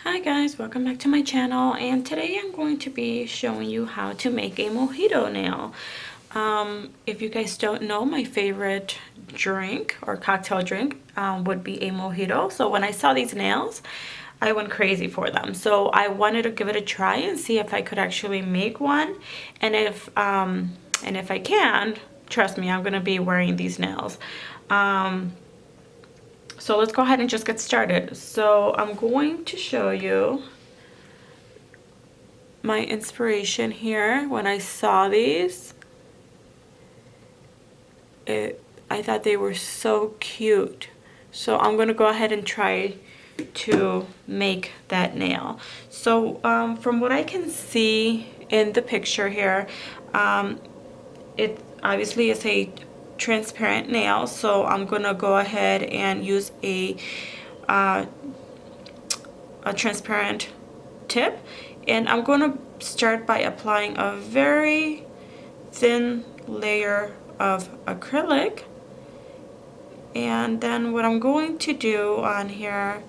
Hi guys, welcome back to my channel, and today I'm going to be showing you how to make a mojito nail. If you guys don't know, my favorite drink or cocktail drink would be a mojito. So when I saw these nails, I went crazy for them. So I wanted to give it a try and see if I could actually make one. And if I can, trust me, I'm gonna be wearing these nails. So let's go ahead and just get started. So I'm going to show you my inspiration here. When I saw these, I thought they were so cute. So I'm gonna go ahead and try to make that nail. So from what I can see in the picture here, it obviously is a transparent nail, so I'm gonna go ahead and use a transparent tip, and I'm gonna start by applying a very thin layer of acrylic. And then what I'm going to do on here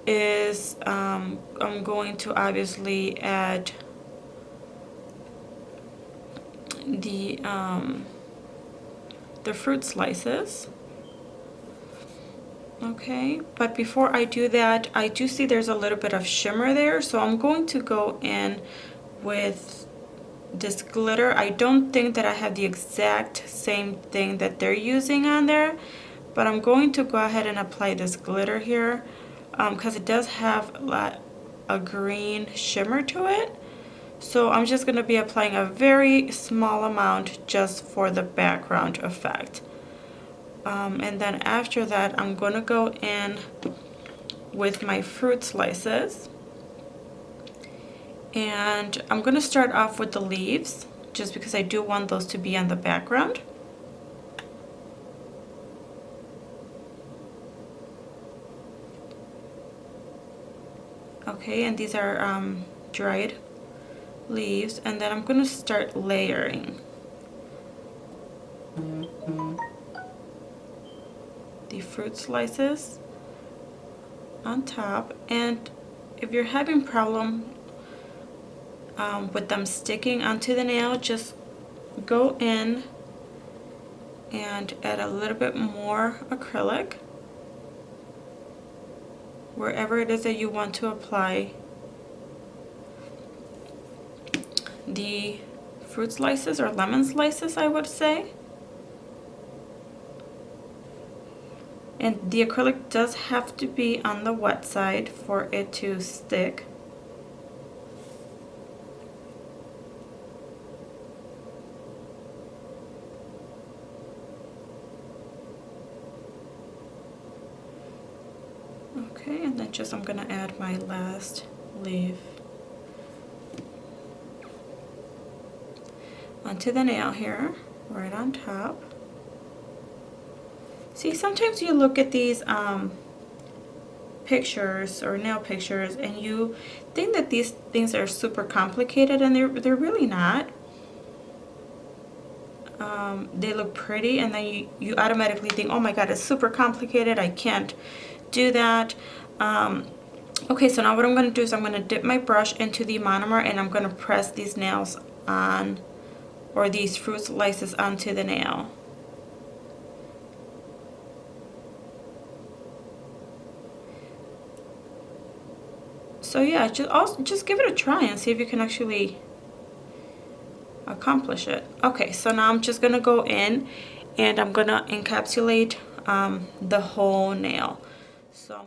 is I'm going to obviously add the fruit slices. Okay, but before I do that, I do see there's a little bit of shimmer there, so I'm going to go in with this glitter. I don't think that I have the exact same thing that they're using on there, but I'm going to go ahead and apply this glitter here because it does have a green shimmer to it. So I'm just going to be applying a very small amount just for the background effect. And then after that, I'm going to go in with my fruit slices. And I'm going to start off with the leaves, just because I do want those to be on the background. Okay, and these are dried leaves. And then I'm going to start layering the fruit slices on top. And if you're having problem with them sticking onto the nail, just go in and add a little bit more acrylic wherever it is that you want to apply the fruit slices, or lemon slices I would say. And the acrylic does have to be on the wet side for it to stick. Okay, and then I'm gonna add my last leaf onto the nail here, right on top. See, sometimes you look at these pictures or nail pictures and you think that these things are super complicated, and they're really not. They look pretty, and then you automatically think, oh my god, it's super complicated, I can't do that. Okay, so now what I'm going to do is I'm going to dip my brush into the monomer, and I'm going to press these nails on, or these fruit slices onto the nail. So yeah, just give it a try and see if you can actually accomplish it. Okay, so now I'm just gonna go in and I'm gonna encapsulate the whole nail. So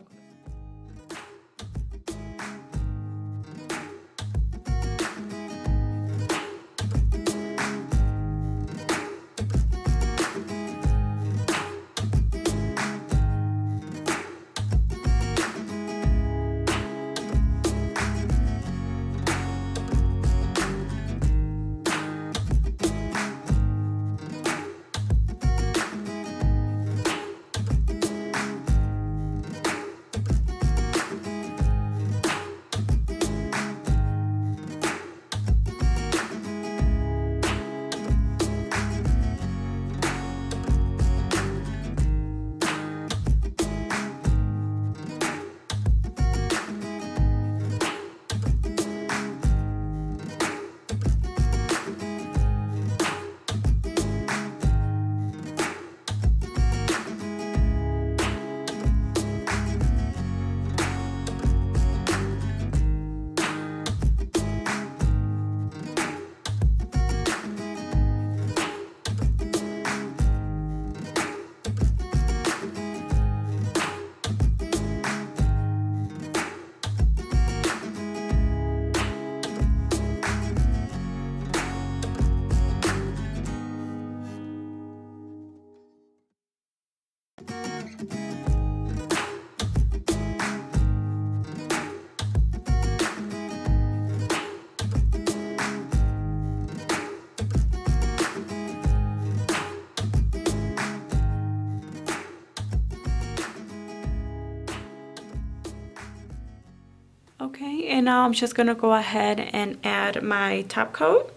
Okay, and now I'm just gonna go ahead and add my top coat.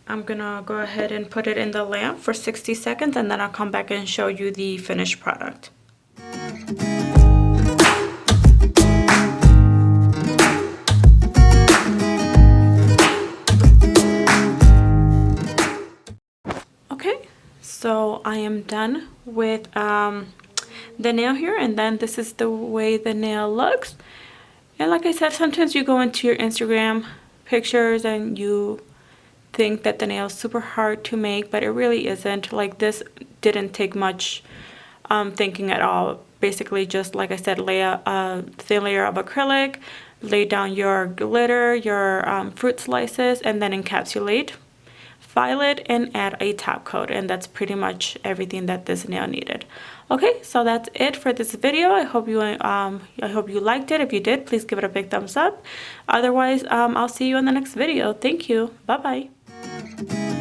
I'm gonna go ahead and put it in the lamp for 60 seconds, and then I'll come back and show you the finished product. Okay, so I am done with the nail here, and then this is the way the nail looks. And like I said, sometimes you go into your Instagram pictures and you think that the nail is super hard to make, but it really isn't. Like, this didn't take much thinking at all. Basically, just like I said, lay a thin layer of acrylic, lay down your glitter, your fruit slices, and then encapsulate, file it, and add a top coat. And that's pretty much everything that this nail needed. Okay, so that's it for this video. I hope you liked it. If you did, please give it a big thumbs up. Otherwise, I'll see you in the next video. Thank you. Bye bye.